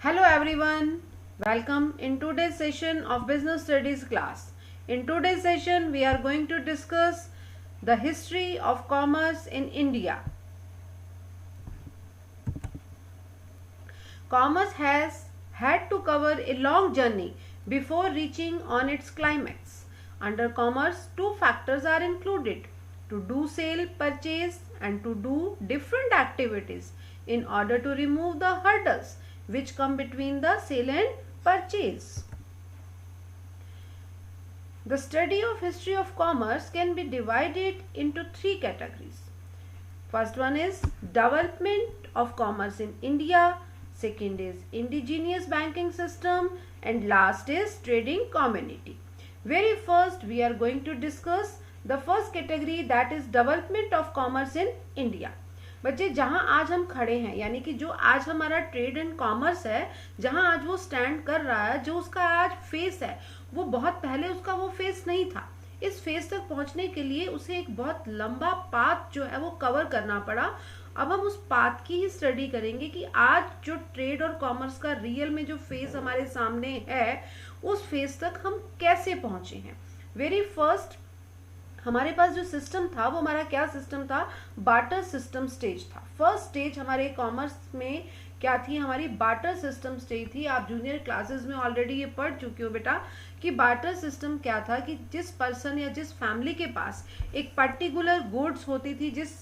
Hello everyone, welcome in today's session of Business Studies class. In today's session we are going to discuss the history of commerce in India. Commerce has had to cover a long journey before reaching on its climax. Under commerce, two factors are included: to do sale, purchase, and to do different activities in order to remove the hurdles which come between the sale and purchase. The study of history of commerce can be divided into three categories. First one is development of commerce in India, second is indigenous banking system, and last is trading community. Very first we are going to discuss the first category, that is development of commerce in India. बच्चे जहां आज हम खड़े हैं, यानी कि जो आज हमारा ट्रेड एंड कॉमर्स है, जहां आज वो स्टैंड कर रहा है, जो उसका आज फेस है, वो बहुत पहले उसका वो फेस नहीं था. इस फेस तक पहुंचने के लिए उसे एक बहुत लंबा पाथ जो है वो कवर करना पड़ा. अब हम उस पाथ की ही स्टडी करेंगे कि आज जो ट्रेड और कॉमर्स का रियल में जो फेस हमारे सामने है, उस फेस तक हम कैसे पहुंचे हैं. वेरी फर्स्ट हमारे पास जो सिस्टम था वो हमारा क्या सिस्टम था? बार्टर सिस्टम स्टेज था. फर्स्ट स्टेज हमारे कॉमर्स में क्या थी? हमारी बार्टर सिस्टम स्टेज थी. आप जूनियर क्लासेस में ऑलरेडी ये पढ़ चुके हो बेटा कि बार्टर सिस्टम क्या था, कि जिस पर्सन या जिस फैमिली के पास एक पर्टिकुलर गुड्स होती थी, जिस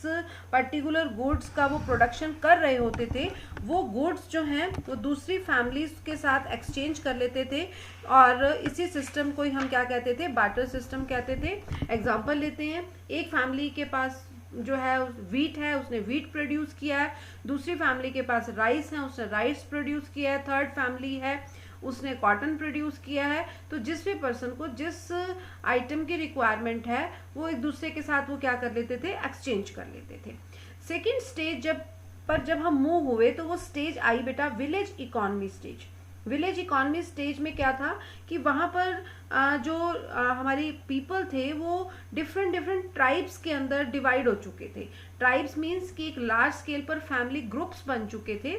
पर्टिकुलर गुड्स का वो प्रोडक्शन कर रहे होते थे, वो गुड्स जो हैं वो दूसरी फैमिलीज के साथ एक्सचेंज कर लेते थे. और इसी सिस्टम को ही हम क्या कहते थे? बार्टर सिस्टम कहते थे. एग्जाम्पल लेते हैं, एक फैमिली के पास जो है वीट है, उसने वीट प्रोड्यूस किया है. दूसरी फैमिली के पास राइस है, उसने राइस प्रोड्यूस किया है. थर्ड फैमिली है, उसने कॉटन प्रोड्यूस किया है. तो जिस भी पर्सन को जिस आइटम की रिक्वायरमेंट है, वो एक दूसरे के साथ वो क्या कर लेते थे? एक्सचेंज कर लेते थे. सेकेंड स्टेज जब हम मूव हुए तो वो स्टेज आई बेटा village economy stage. Village economy stage में क्या था कि वहां पर जो हमारी पीपल थे वो डिफरेंट ट्राइब्स के अंदर डिवाइड हो चुके थे. ट्राइब्स मीन्स कि एक लार्ज स्केल पर फैमिली ग्रुप्स बन चुके थे.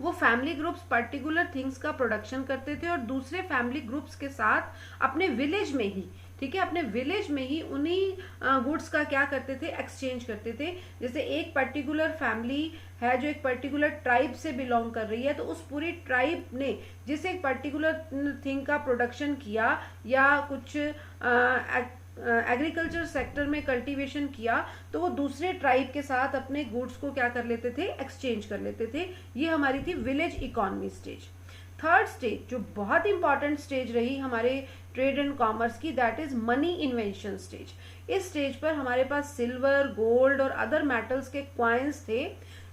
वो फैमिली ग्रुप्स पर्टिकुलर थिंग्स का प्रोडक्शन करते थे और दूसरे फैमिली ग्रुप्स के साथ अपने विलेज में ही, ठीक है, अपने विलेज में ही उन्हीं गुड्स का क्या करते थे? एक्सचेंज करते थे. जैसे एक पर्टिकुलर फैमिली है जो एक पर्टिकुलर ट्राइब से बिलोंग कर रही है, तो उस पूरी ट्राइब ने जिस एक पर्टिकुलर थिंग का प्रोडक्शन किया या कुछ एग्रीकल्चर सेक्टर में कल्टीवेशन किया, तो वो दूसरे ट्राइब के साथ अपने गुड्स को क्या कर लेते थे? एक्सचेंज कर लेते थे. ये हमारी थी village economy stage. Third stage जो बहुत इंपॉर्टेंट स्टेज रही हमारे ट्रेड एंड कॉमर्स की, that is money invention stage. इस स्टेज पर हमारे पास सिल्वर, गोल्ड और अदर मेटल्स के क्वाइंस थे.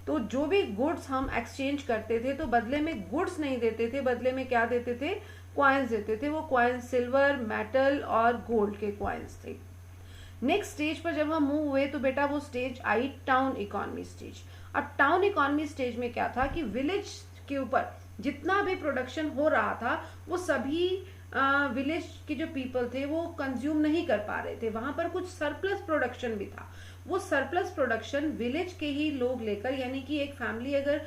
तो जो भी गुड्स हम एक्सचेंज करते थे, तो बदले में गुड्स नहीं देते थे, बदले में क्या देते थे? क्वाइंस देते थे. वो क्वाइंस सिल्वर, मेटल और गोल्ड के क्वाइंस थे. नेक्स्ट स्टेज पर जब हम मूव हुए तो बेटा वो stage I town economy stage. अब टाउन इकोनॉमी स्टेज में क्या था कि विलेज के ऊपर जितना भी प्रोडक्शन हो रहा था, वो सभी विलेज के जो पीपल थे वो कंज्यूम नहीं कर पा रहे थे. वहां पर कुछ सरप्लस प्रोडक्शन भी था. वो सरप्लस प्रोडक्शन विलेज के ही लोग लेकर, यानी कि एक फैमिली अगर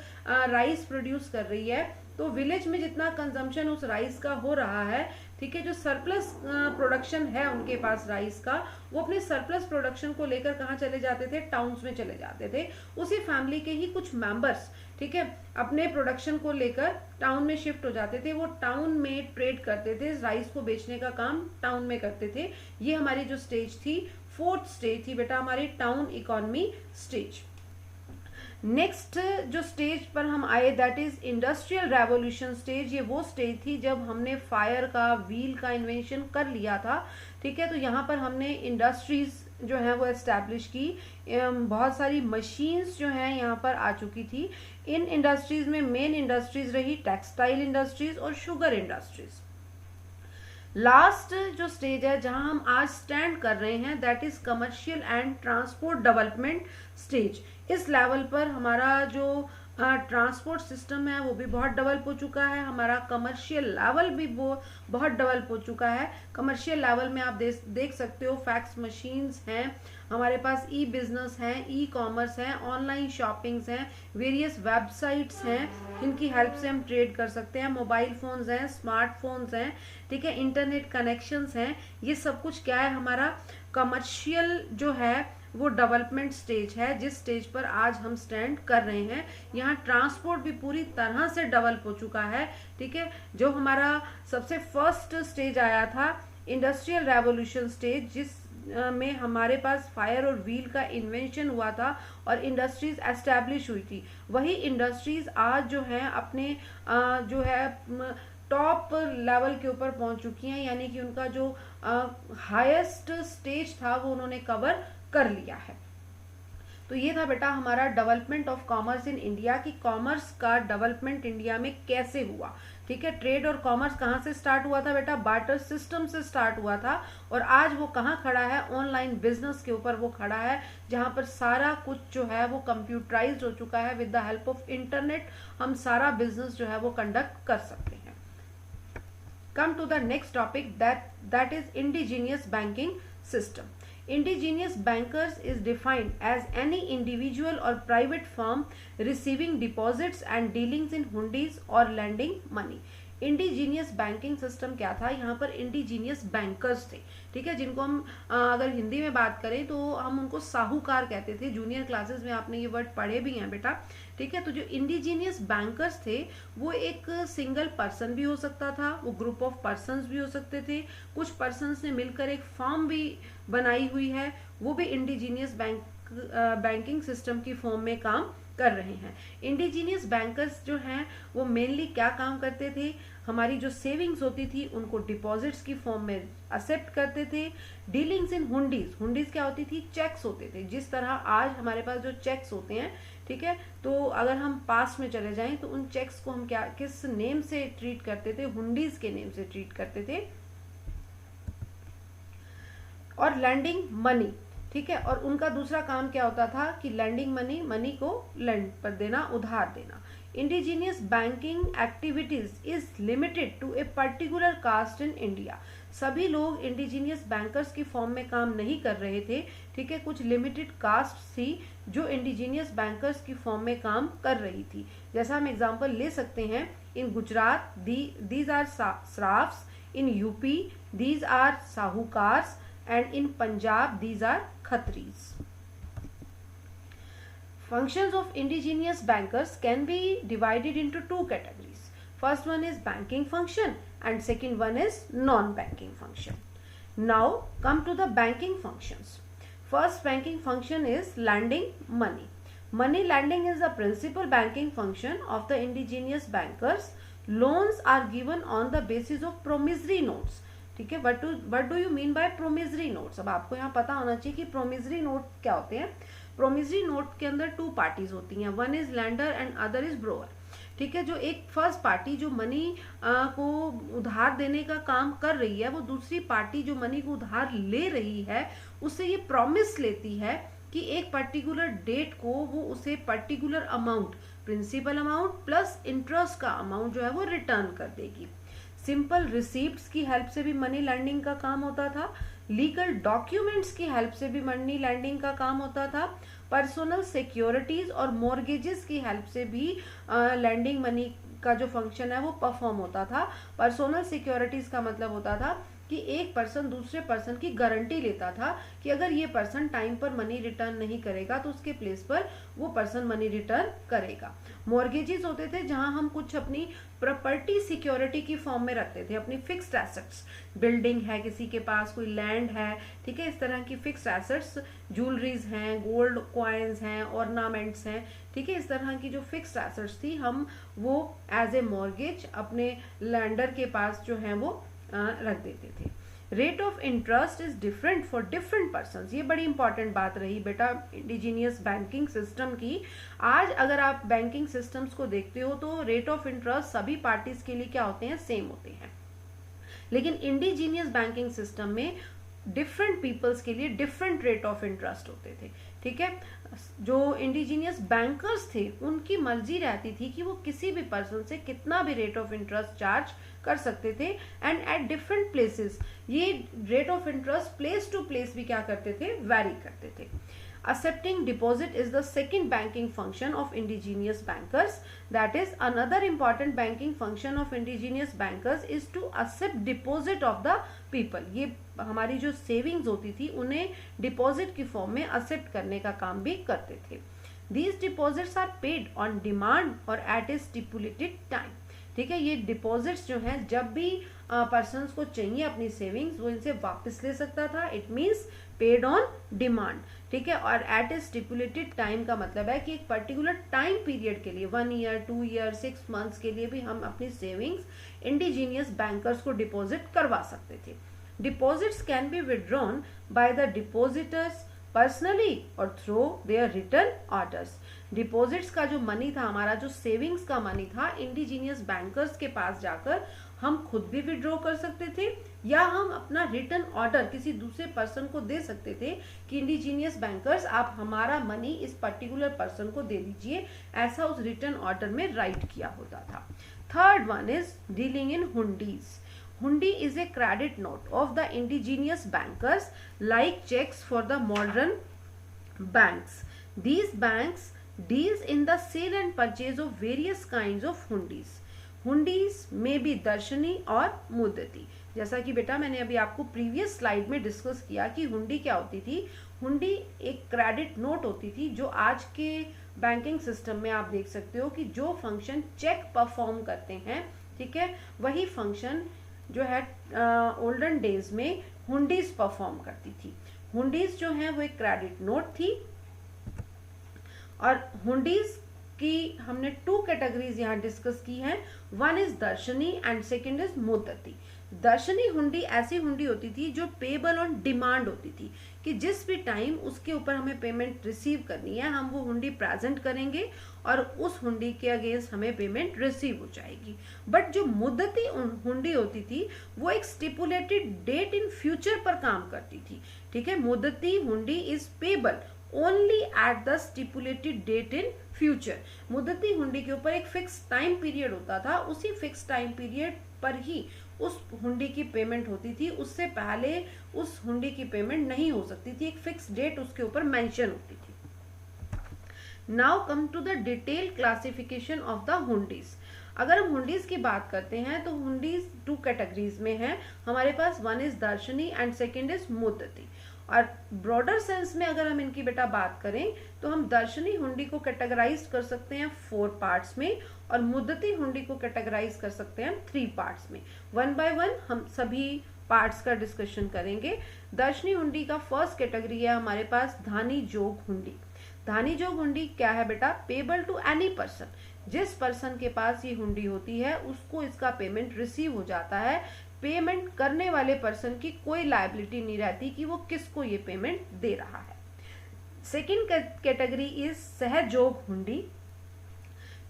राइस प्रोड्यूस कर रही है, तो विलेज में जितना कंजम्पशन उस राइस का हो रहा है, ठीक है, जो सरप्लस प्रोडक्शन है उनके पास राइस का, वो अपने सरप्लस प्रोडक्शन को लेकर कहाँ चले जाते थे? टाउन्स में चले जाते थे. उसी फैमिली के ही कुछ मेंबर्स, ठीक है, अपने प्रोडक्शन को लेकर टाउन में शिफ्ट हो जाते थे. वो टाउन में ट्रेड करते थे, राइस को बेचने का काम टाउन में करते थे. ये हमारी जो स्टेज थी, फोर्थ स्टेज थी बेटा हमारी टाउन इकोनॉमी स्टेज. नेक्स्ट जो स्टेज पर हम आए, that is industrial revolution stage. ये वो स्टेज थी जब हमने फायर का, व्हील का इन्वेंशन कर लिया था, ठीक है. तो यहाँ पर हमने इंडस्ट्रीज जो है वो एस्टैब्लिश की. बहुत सारी मशीन्स जो हैं यहाँ पर आ चुकी थी. इन इंडस्ट्रीज में मेन इंडस्ट्रीज रही टेक्सटाइल इंडस्ट्रीज और शुगर इंडस्ट्रीज. लास्ट जो स्टेज है जहां हम आज स्टैंड कर रहे हैं, that is commercial and transport development stage. इस लेवल पर हमारा जो ट्रांसपोर्ट सिस्टम है वो भी बहुत डेवलप हो चुका है, हमारा कमर्शियल लेवल भी वो बहुत डेवलप हो चुका है। कमर्शियल लेवल में आप देख सकते हो फैक्स मशीन्स हैं, हमारे पास ई बिजनेस है, ई कॉमर्स है, ऑनलाइन शॉपिंग्स हैं, वेरियस वेबसाइट्स हैं जिनकी हेल्प से हम ट्रेड कर सकते हैं, मोबाइल फोन्स हैं, स्मार्टफोन्स हैं, ठीक है, इंटरनेट कनेक्शंस हैं। ये सब कुछ क्या है, हमारा कमर्शियल जो है वो डेवलपमेंट स्टेज है, जिस स्टेज पर आज हम स्टैंड कर रहे हैं। यहाँ ट्रांसपोर्ट भी पूरी तरह से डेवलप हो चुका है, ठीक है। जो हमारा सबसे फर्स्ट स्टेज आया था इंडस्ट्रियल रेवोल्यूशन स्टेज, जिस में हमारे पास फायर और व्हील का इन्वेंशन हुआ था और इंडस्ट्रीज एस्टैब्लिश हुई थी, वही इंडस्ट्रीज आज जो है अपने जो है टॉप लेवल के ऊपर पहुंच चुकी हैं, यानी कि उनका जो हाईएस्ट स्टेज था वो उन्होंने कवर कर लिया है। तो ये था बेटा हमारा development of commerce in India, कि कॉमर्स का डेवलपमेंट इंडिया में कैसे हुआ, ठीक है। ट्रेड और कॉमर्स कहाँ से स्टार्ट हुआ था बेटा, बार्टर सिस्टम से स्टार्ट हुआ था, और आज वो कहाँ खड़ा है, ऑनलाइन बिजनेस के ऊपर वो खड़ा है, जहां पर सारा कुछ जो है वो कंप्यूटराइज्ड हो चुका है। With the help of internet हम सारा बिजनेस जो है वो कंडक्ट कर सकते हैं। Come to the next topic, that is indigenous banking system. Indigenous bankers is defined as any individual or private firm receiving deposits and dealings in hundis or lending money. Indigenous banking system क्या था, यहाँ पर indigenous bankers थे, ठीक है, जिनको हम अगर हिंदी में बात करें तो हम उनको साहूकार कहते थे। जूनियर क्लासेस में आपने ये वर्ड पढ़े भी हैं बेटा, ठीक है। तो जो इंडिजीनियस बैंकर्स थे वो एक सिंगल पर्सन भी हो सकता था, वो ग्रुप ऑफ पर्सन्स भी हो सकते थे, कुछ पर्सन्स ने मिलकर एक फर्म भी बनाई हुई है, वो भी इंडिजीनियस बैंकिंग सिस्टम की फॉर्म में काम कर रहे हैं। इंडिजीनियस बैंकर्स जो हैं वो मेनली क्या काम करते थे, हमारी जो सेविंग्स होती थी उनको डिपॉजिट्स की फॉर्म में एक्सेप्ट करते थे। डीलिंग्स इन हुंडीज, हुंडीज क्या होती थी, चेक्स होते थे, जिस तरह आज हमारे पास जो चेक्स होते हैं, ठीक है। तो अगर हम पास में चले जाएं तो उन चेक्स को हम क्या किस नेम से ट्रीट करते थे, हुंडीज के नेम से ट्रीट करते थे। और लैंडिंग मनी, ठीक है, और उनका दूसरा काम क्या होता था कि लैंडिंग मनी, मनी को लैंड पर देना, उधार देना। Indigenous banking activities is limited to a particular caste in India. सभी लोग इंडिजीनियस बैंकर्स की फॉर्म में काम नहीं कर रहे थे, ठीक है, कुछ लिमिटेड कास्ट थी जो इंडिजीनियस बैंकर्स की फॉर्म में काम कर रही थी। जैसा हम एग्जांपल ले सकते हैं, in Gujarat these are shroffs, in UP these are sahukars, and in Punjab these are Khatris. Functions of indigenous bankers can be divided into two categories. First one is banking function and second one is non-banking function. Now come to the banking functions. First banking function is lending money. Money lending is the principal banking function of the indigenous bankers. Loans are given on the basis of promissory notes. ठीक है, what do you mean by promissory notes. अब आपको यहाँ पता होना चाहिए कि promissory note क्या होते हैं। प्रोमिसरी नोट के अंदर टू पार्टीज होती हैं, one is lender and other is borrower, ठीक है। जो एक फर्स्ट पार्टी जो मनी को उधार देने का काम कर रही है, वो दूसरी पार्टी जो मनी को उधार ले रही है उससे ये प्रॉमिस लेती है कि एक पर्टिकुलर डेट को वो उसे particular amount, principal amount plus interest का अमाउंट जो है वो रिटर्न कर देगी। सिंपल रिसीप्ट्स की हेल्प से भी मनी लैंडिंग का काम होता था, लीगल डॉक्यूमेंट्स की हेल्प से भी मनी लैंडिंग का काम होता था, पर्सनल सिक्योरिटीज और मॉर्गेजेस की हेल्प से भी लैंडिंग मनी का जो फंक्शन है वो परफॉर्म होता था। पर्सनल सिक्योरिटीज का मतलब होता था कि एक पर्सन दूसरे पर्सन की गारंटी लेता था कि अगर ये पर्सन टाइम पर मनी रिटर्न नहीं करेगा तो उसके प्लेस पर वो पर्सन मनी रिटर्न करेगा। मॉर्गेजेस होते थे जहां हम कुछ अपनी प्रॉपर्टी सिक्योरिटी की फॉर्म में रखते थे, अपनी फिक्स्ड एसेट्स, बिल्डिंग है किसी के पास, कोई लैंड है, ठीक है, इस तरह की फिक्स्ड एसेट्स, ज्वेलरीज हैं, गोल्ड कॉइन्स हैं, ऑर्नामेंट्स हैं, ठीक है, इस तरह की जो फिक्स्ड एसेट्स थी हम वो एज ए मॉर्गेज अपने लैंडर के पास जो है वो रख देते थे। Rate of interest is different for different person. ये बड़ी इंपॉर्टेंट बात रही बेटा इंडिजीनियस बैंकिंग सिस्टम की। आज अगर आप बैंकिंग सिस्टम्स को देखते हो तो रेट ऑफ इंटरेस्ट सभी पार्टीज के लिए क्या होते हैं, सेम होते हैं, लेकिन इंडिजीनियस बैंकिंग सिस्टम में डिफरेंट पीपल्स के लिए डिफरेंट रेट ऑफ इंटरेस्ट होते थे। ठीक है, जो इंडिजीनियस बैंकर्स थे उनकी मर्जी रहती थी कि वो किसी भी पर्सन से कितना भी रेट ऑफ इंटरेस्ट चार्ज कर सकते थे, एंड एट डिफरेंट प्लेसेस ये rate of interest place to place भी क्या करते थे, वैरी करते थे. Accepting deposit is the second banking function of indigenous bankers. That is, another important banking function of indigenous bankers is to accept deposit of the people. ये हमारी जो savings होती थी उन्हें डिपॉजिट की फॉर्म में एक्सेप्ट करने का काम भी करते थे. These deposits are paid on demand और at a stipulated time. ठीक है, ये डिपॉजिट्स जो हैं जब भी पर्सन्स को चाहिए अपनी सेविंग्स वो इनसे वापस ले सकता था. It means paid on demand. ठीक है, और एट ए स्टिपुलेटेड टाइम का मतलब है कि एक पर्टिकुलर टाइम पीरियड के लिए 1 ईयर 2 ईयर 6 मंथ्स के लिए भी हम अपनी सेविंग्स इंडिजीनियस बैंकर्स को डिपॉजिट करवा सकते थे. Deposits can be withdrawn by the depositors personally और through their return orders. Deposits का जो मनी था, हमारा जो सेविंग्स का मनी था, इंडिजीनियस बैंकर्स के पास जाकर हम खुद भी विड्रॉ कर सकते थे या हम अपना रिटर्न ऑर्डर किसी दूसरे पर्सन को दे सकते थे कि इंडिजीनियस बैंकर्स आप हमारा मनी इस पर्टिकुलर पर्सन को दे दीजिए, ऐसा उस रिटर्न ऑर्डर में राइट किया होता था. Third one is dealing in hundis. Hundi is a credit note of the indigenous bankers like checks for the modern banks. These banks deals in the sale and purchase of various kinds of hundis. Hundis may be दर्शनी और मुद्दती. जैसा कि बेटा मैंने अभी आपको previous slide में डिस्कस किया कि हुंडी क्या होती थी. हुंडी एक क्रेडिट नोट होती थी जो आज के बैंकिंग सिस्टम में आप देख सकते हो कि जो फंक्शन चेक परफॉर्म करते हैं, ठीक है, वही फंक्शन जो है ओल्डन डेज में हुंडीज परफॉर्म करती थी. हुंडीज जो है वो एक क्रेडिट नोट थी और हुंडीज की हमने 2 कैटेगरीज यहाँ डिस्कस की हैं. वन इज दर्शनी एंड सेकंड इज मुद्दती. दर्शनी हुंडी ऐसी हुंडी होती थी जो पेबल ऑन डिमांड होती थी कि जिस भी टाइम उसके ऊपर हमें पेमेंट रिसीव करनी है हम वो हुंडी प्रेजेंट करेंगे और उस हुंडी के अगेंस्ट हमें पेमेंट रिसीव हो जाएगी. बट जो मुद्दती हुंडी होती थी वो एक स्टिपुलेटेड डेट इन फ्यूचर पर काम करती थी. ठीक है, मुद्दती hundi is payable only at the stipulated date in future. मुद्दती हुंडी के ऊपर एक फिक्स टाइम पीरियड होता था, उसी फिक्स टाइम पीरियड पर ही उस हुंडी की पेमेंट होती थी, उससे पहले उस हुंडी की पेमेंट नहीं हो सकती थी. एक फिक्स डेट उसके ऊपर मेंशन होती थी. Now come to the detail classification of the hundis. अगर हम हुंडीज की बात करते हैं तो हुंडीज 2 कैटेगरीज में है हमारे पास. वन इज दर्शनी एंड सेकंड इज मुद्दती. और ब्रॉडर सेंस में अगर हम इनकी बेटा बात करें तो हम दर्शनी हुंडी को कैटेगराइज कर सकते हैं 4 पार्ट्स में और मुद्दती हुंडी को कैटेगराइज कर सकते हैं 3 पार्ट्स में. 1 बाय 1 हम सभी पार्ट्स का डिस्कशन करेंगे. दर्शनी हुंडी का फर्स्ट कैटेगरी है हमारे पास धानी जोग हुंडी. धानी जोग हुंडी क्या है बेटा? Payable to any person. जिस पर्सन के पास ये हुंडी होती है उसको इसका पेमेंट रिसीव हो जाता है. पेमेंट करने वाले पर्सन की कोई लायबिलिटी नहीं रहती कि वो किसको ये पेमेंट दे रहा है. Second category is Sahjog hundi.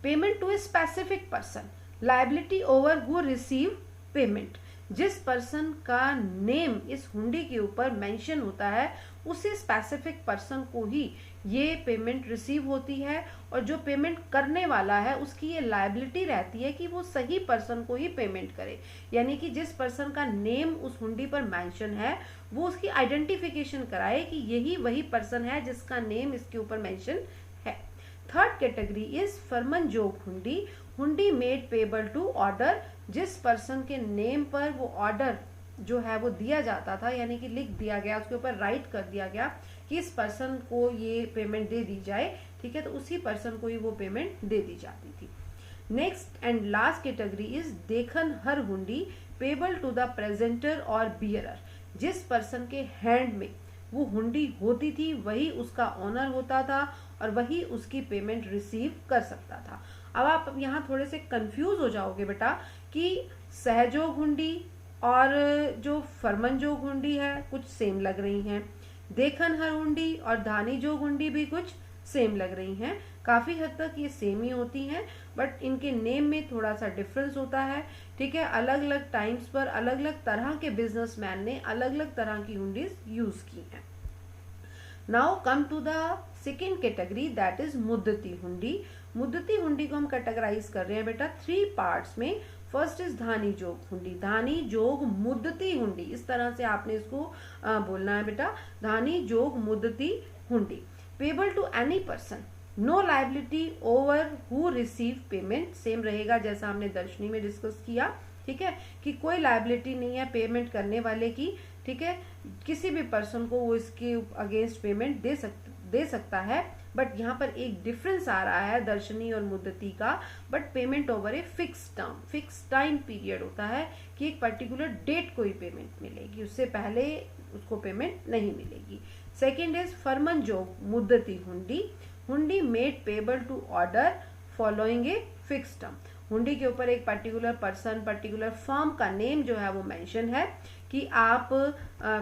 Payment to a specific person, liability over who receive payment. जिस पर्सन का नेम इस हुंडी के ऊपर मेंशन होता है उसी स्पेसिफिक पर्सन को ही ये पेमेंट रिसीव होती है और जो पेमेंट करने वाला है उसकी ये लायबिलिटी रहती है कि वो सही पर्सन को ही पेमेंट करे. यानी कि जिस पर्सन का नेम उस हुंडी पर मेंशन है वो उसकी आइडेंटिफिकेशन कराए कि यही वही पर्सन है जिसका नेम इसके ऊपर मेंशन है. थर्ड कैटेगरी इज फर्मन जोग हुंडी. Hundi made payable to order. जिस पर्सन के नेम पर वो ऑर्डर जो है वो दिया जाता था, यानी कि लिख दिया गया, उसके ऊपर राइट कर दिया गया कि इस पर्सन को ये पेमेंट दे दी जाए, ठीक है, तो उसी पर्सन को ही वो पेमेंट दे दी जाती थी. Next and last category is देखन हर हुंडी. पेबल टू द प्रेजेंटर और बियरर. जिस पर्सन के हैंड में वो हुंडी होती थी वही उसका ऑनर होता था और वही उसकी पेमेंट रिसीव कर सकता था. अब आप यहाँ थोड़े से कंफ्यूज हो जाओगे बेटा कि सहजोग हुंडी और जो फरमन जोग हुंडी है कुछ सेम लग रही हैं, देखन हर हुंडी और धानी जोग हुंडी भी कुछ सेम लग रही हैं. काफी हद तक ये सेम ही होती हैं बट इनके नेम में थोड़ा सा डिफरेंस होता है. ठीक है, अलग अलग टाइम्स पर अलग अलग तरह के बिजनेसमैन ने अलग अलग तरह की हुंडीज यूज की हैं. Now come to the second category, that is मुद्दती हुंडी। मुद्दती हुंडी को हम कैटेगराइज कर रहे हैं बेटा 3 पार्ट्स में। फर्स्ट इज धानी जोग हुंडी, धानी जोग मुद्दती हुंडी, इस तरह से आपने इसको बोलना है बेटा, धानी जोग मुद्दती hundi. Payable to any person, no liability over who receive payment, same रहेगा जैसा हमने दर्शनी में डिस्कस किया, ठीक है, कि कोई लाइबिलिटी नहीं है पेमेंट करने वाले की, ठीक है, किसी भी पर्सन को वो इसके अगेंस्ट पेमेंट दे सकता है। बट यहाँ पर एक डिफरेंस आ रहा है दर्शनी और मुद्दती का, but payment over A fix term, fix time period होता है कि एक पर्टिकुलर डेट को ही पेमेंट मिलेगी, उससे पहले उसको पेमेंट नहीं मिलेगी। सेकेंड इज फरमन जोग मुद्दती hundi, hundi made payable to order following a fix term, hundi के ऊपर एक पर्टिकुलर पर्सन, पर्टिकुलर फर्म का नेम जो है वो मेंशन है कि आप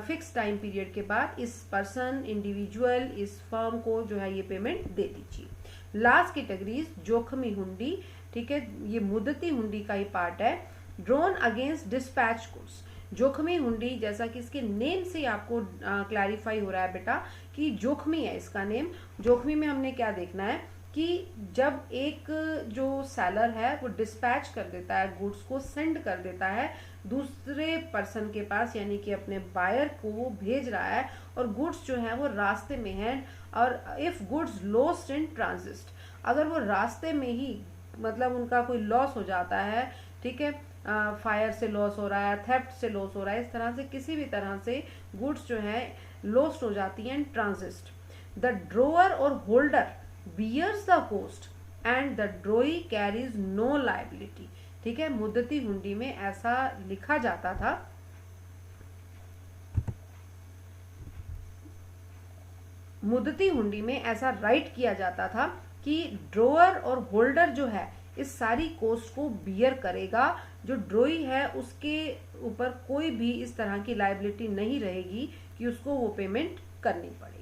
फिक्स टाइम पीरियड के बाद इस पर्सन, इंडिविजुअल, इस फर्म को जो है ये पेमेंट दे दीजिए। लास्ट कैटेगरी जोखमी हुंडी, ठीक है, ये मुद्दती हुंडी का ही पार्ट है। ड्रोन अगेंस्ट डिस्पैच गुड्स, जोखमी हुंडी जैसा कि इसके नेम से आपको क्लैरिफाई हो रहा है बेटा कि जोखमी है इसका नेम। जोखमी में हमने क्या देखना है कि जब एक जो सेलर है वो डिस्पैच कर देता है, गुड्स को सेंड कर देता है दूसरे पर्सन के पास, यानी कि अपने बायर को वो भेज रहा है और गुड्स जो है वो रास्ते में है, और if goods lost in transit, अगर वो रास्ते में ही मतलब उनका कोई लॉस हो जाता है, ठीक है, फायर से लॉस हो रहा है, थेफ्ट से लॉस हो रहा है, इस तरह से किसी भी तरह से गुड्स जो है लॉस्ट हो जाती हैं इन ट्रांजिट, द ड्रोअर और holder bears the cost and the drawee carries no liability, ठीक है। मुद्दती हुंडी में ऐसा लिखा जाता था, मुद्दती हुंडी में ऐसा राइट किया जाता था कि ड्रोअर और होल्डर जो है इस सारी कोस्ट को बियर करेगा, जो ड्रोई है उसके ऊपर कोई भी इस तरह की लाइबिलिटी नहीं रहेगी कि उसको वो पेमेंट करनी पड़ेगी।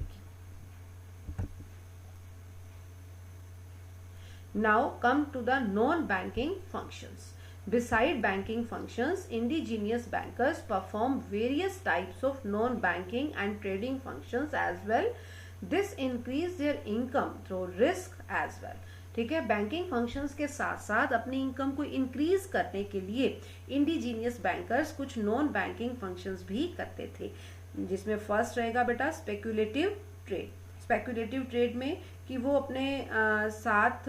Now come to the non-banking functions. Beside banking functions, indigenous bankers perform various types of non-banking and trading functions as well. This increase their income through risk as well. ठीक है, banking functions के साथ साथ अपनी income को increase करने के लिए इंडिजीनियस बैंकर्स कुछ नॉन बैंकिंग फंक्शंस भी करते थे, जिसमें फर्स्ट रहेगा बेटा स्पेक्यूलेटिव ट्रेड। स्पेक्यूलेटिव ट्रेड में कि वो अपने साथ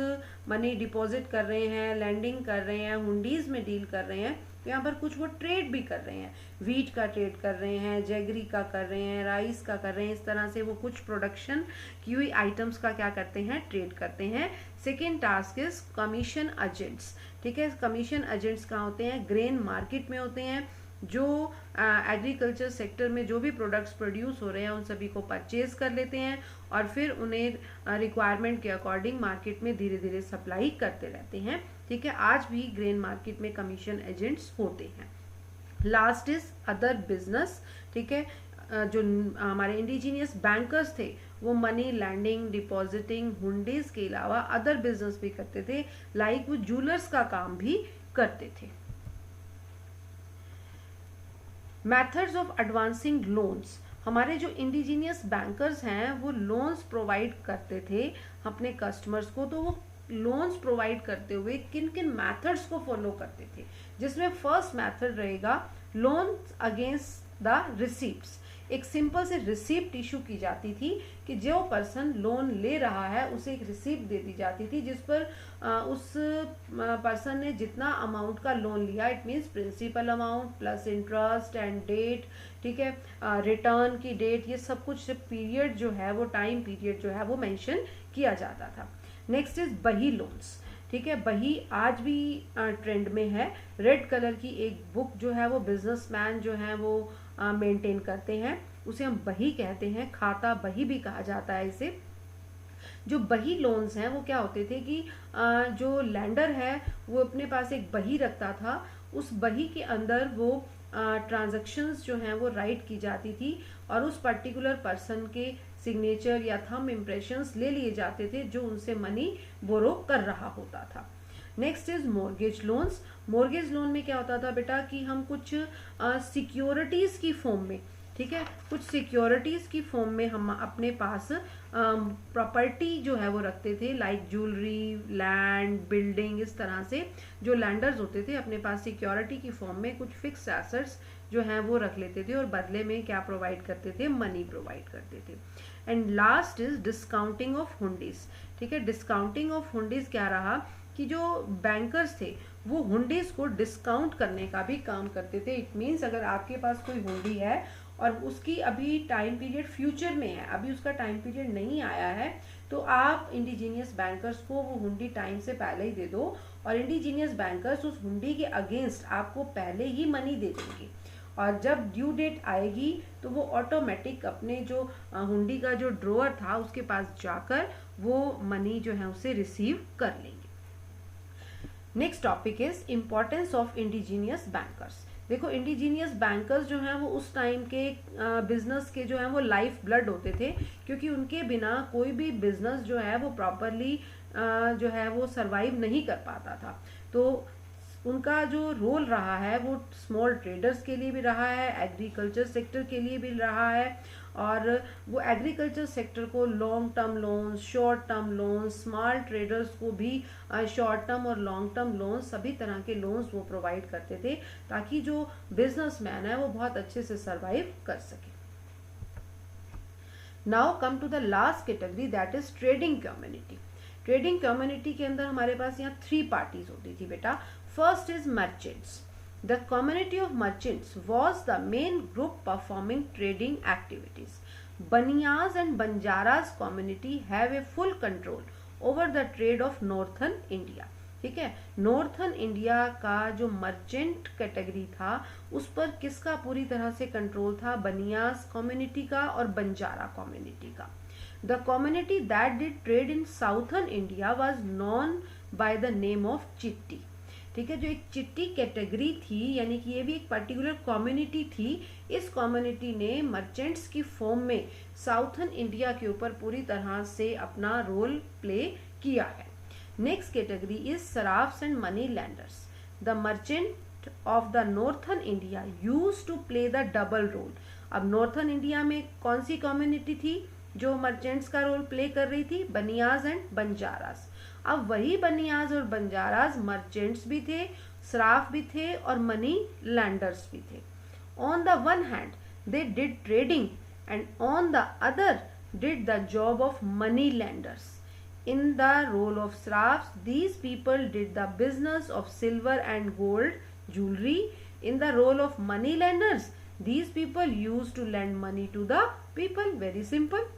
मनी डिपॉजिट कर रहे हैं, लैंडिंग कर रहे हैं, हुंडीज में डील कर रहे हैं, यहाँ पर कुछ वो ट्रेड भी कर रहे हैं, वीट का ट्रेड कर रहे हैं, जैगरी का कर रहे हैं, राइस का कर रहे हैं, इस तरह से वो कुछ प्रोडक्शन की हुई आइटम्स का क्या करते हैं, ट्रेड करते हैं। Second task is commission agents, ठीक है, कमीशन एजेंट्स कहाँ होते हैं, ग्रेन मार्केट में होते हैं, जो एग्रीकल्चर सेक्टर में जो भी प्रोडक्ट्स प्रोड्यूस हो रहे हैं उन सभी को परचेज कर लेते हैं और फिर उन्हें रिक्वायरमेंट के अकॉर्डिंग मार्केट में धीरे धीरे सप्लाई करते रहते हैं, ठीक है। आज भी ग्रेन मार्केट में कमीशन एजेंट्स होते हैं। लास्ट इज अदर बिजनेस, ठीक है, जो हमारे इंडिजीनियस बैंकर्स थे वो मनी लैंडिंग, डिपॉजिटिंग, हुंडीज के अलावा अदर बिजनेस भी करते थे, लाइक वो जूलर्स का काम भी करते थे। मेथड्स ऑफ एडवांसिंग लोन्स, हमारे जो इंडिजीनियस बैंकर्स हैं वो लोन्स प्रोवाइड करते थे अपने कस्टमर्स को, तो वो लोन्स प्रोवाइड करते हुए किन किन मेथड्स को फॉलो करते थे, जिसमें फर्स्ट मेथड रहेगा लोन्स अगेंस्ट द रिसीप्ट्स। एक सिंपल से रिसिप्ट इशू की जाती थी कि जो पर्सन लोन ले रहा है उसे एक रिसिप्ट दे दी जाती थी जिस पर उस पर्सन ने जितना अमाउंट का लोन लिया, it means principal amount plus interest and date, ठीक है, रिटर्न की डेट, ये सब कुछ पीरियड जो है वो टाइम पीरियड जो है वो मेंशन किया जाता था। नेक्स्ट इज बही लोन्स, ठीक है, बही आज भी ट्रेंड में है। रेड कलर की एक बुक जो है वो बिजनेसमैन जो है वो मेंटेन करते हैं, उसे हम बही कहते हैं, खाता बही भी कहा जाता है इसे। जो बही लोन्स हैं वो क्या होते थे कि जो लैंडर है वो अपने पास एक बही रखता था, उस बही के अंदर वो ट्रांजैक्शंस जो हैं वो राइट की जाती थी और उस पर्टिकुलर पर्सन के सिग्नेचर या थंब इम्प्रेशंस ले लिए जाते थे जो उनसे मनी बोरो कर रहा होता था। Next is mortgage loans. Mortgage loan में क्या होता था बेटा कि हम कुछ सिक्योरिटीज की फॉर्म में, ठीक है, कुछ सिक्योरिटीज की फॉर्म में हम अपने पास प्रॉपर्टी जो है वो रखते थे, लाइक ज्वेलरी, लैंड, बिल्डिंग, इस तरह से जो लैंडर्स होते थे अपने पास सिक्योरिटी की फॉर्म में कुछ फिक्स एसेट्स जो है वो रख लेते थे और बदले में क्या प्रोवाइड करते थे, मनी प्रोवाइड करते थे। And last is discounting of hundis. ठीक है, डिस्काउंटिंग ऑफ हुंडीज क्या रहा कि जो बैंकर्स थे वो हुंडीज को डिस्काउंट करने का भी काम करते थे। इट मीन्स अगर आपके पास कोई हुंडी है और उसकी अभी टाइम पीरियड फ्यूचर में है, अभी उसका टाइम पीरियड नहीं आया है, तो आप इंडिजीनियस बैंकर्स को वो हुंडी टाइम से पहले ही दे दो और इंडिजीनियस बैंकर्स उस हुंडी के अगेंस्ट आपको पहले ही मनी दे देंगे और जब ड्यू डेट आएगी तो वो ऑटोमेटिक अपने जो हुंडी का जो ड्रॉअर था उसके पास जाकर वो मनी जो है उसे रिसीव कर लेंगे। Next topic is importance of indigenous bankers. देखो, इंडिजीनियस बैंकर्स जो हैं वो उस टाइम के बिजनेस के जो हैं वो लाइफ ब्लड होते थे, क्योंकि उनके बिना कोई भी बिजनेस जो है वो प्रॉपरली जो है वो सरवाइव नहीं कर पाता था। तो उनका जो रोल रहा है वो स्मॉल ट्रेडर्स के लिए भी रहा है, एग्रीकल्चर सेक्टर के लिए भी रहा है, और वो एग्रीकल्चर सेक्टर को long term loans, short term loans, small traders को भी शॉर्ट टर्म और लॉन्ग टर्म लोन्स, सभी तरह के लोन्स वो प्रोवाइड करते थे ताकि जो बिजनेसमैन है वो बहुत अच्छे से सरवाइव कर सके। Now come to the last category, that is trading community. Trading community के अंदर हमारे पास यहाँ 3 पार्टीज होती थी बेटा। First is merchants. The community of merchants was the main group performing trading activities. Baniyas and Banjaras community have a full control over the trade of northern India. ठीक है, northern India का जो merchant category था उस पर किसका पूरी तरह से कंट्रोल था? बनियास कम्युनिटी का और बंजारा कम्युनिटी का। The community that did trade in southern India was known by the name of चिट्टी। ठीक है, जो एक चिट्टी कैटेगरी थी, यानी कि ये भी एक पर्टिकुलर कम्युनिटी थी, इस कम्युनिटी ने मर्चेंट्स की फॉर्म में साउथर्न इंडिया के ऊपर पूरी तरह से अपना रोल प्ले किया है। Next category is shroffs and money lenders. The merchant of the northern India used to play the double role. अब नॉर्थर्न इंडिया में कौन सी कम्युनिटी थी जो मर्चेंट्स का रोल प्ले कर रही थी? बनियाज एंड बंजारास। अब वही बनियाज और बंजारास मर्चेंट्स भी थे, सराफ भी थे और मनी लैंडर्स भी थे। On the one hand they did trading and on the other did the job of money landers. In the role of srafs, these people did the business of silver and gold jewelry. In the role of money lenders, these people used to lend money to the people. Very simple.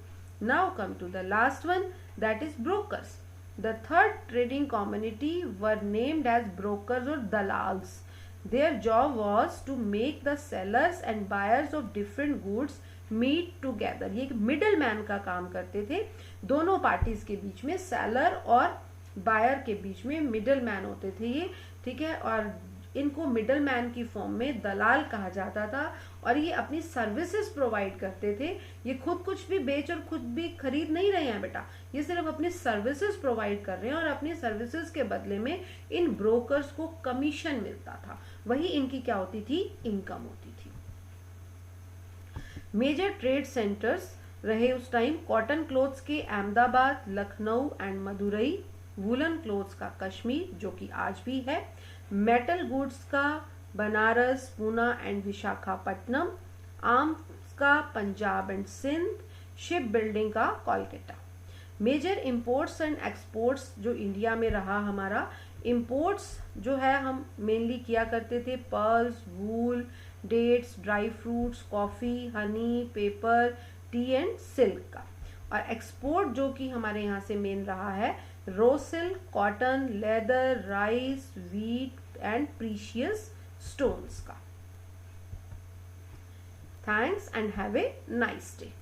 Now come to the last one, that is brokers. The third trading community were named as brokers or dalals. Their job was to make the sellers and buyers of different goods meet together. ये एक middle man का काम करते थे, दोनों parties के बीच में, seller और बायर के बीच में मिडल मैन होते थे ये। ठीक है, और इनको मिडल मैन की फॉर्म में दलाल कहा जाता था और ये अपनी सर्विसेज प्रोवाइड करते थे। ये खुद कुछ भी बेच और खुद भी खरीद नहीं रहे हैं बेटा, ये सिर्फ अपनी सर्विसेज प्रोवाइड कर रहे हैं और अपनी सर्विसेज के बदले में इन ब्रोकर्स को कमीशन मिलता था, वही इनकी क्या होती थी? इनकम होती थी। मेजर ट्रेड सेंटर्स रहे उस टाइम कॉटन क्लोथ्स के Ahmedabad, Lucknow and Madurai, woollen clothes का कश्मीर जो कि आज भी है, मेटल गुड्स का बनारस, पूना एंड विशाखापट्टनम, आर्म्स का Punjab and Sindh, ship building का Kolkata. Major imports and exports जो इंडिया में रहा हमारा, इंपोर्ट्स जो है हम मेनली किया करते थे pearls, wool, dates, dry fruits, coffee, honey, pepper, tea and silk का, और एक्सपोर्ट जो कि हमारे यहाँ से मेन रहा है raw silk, cotton, leather, rice, wheat and precious stones का। Thanks and have a nice day.